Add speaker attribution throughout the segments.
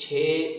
Speaker 1: 6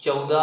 Speaker 1: 14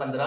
Speaker 1: 15،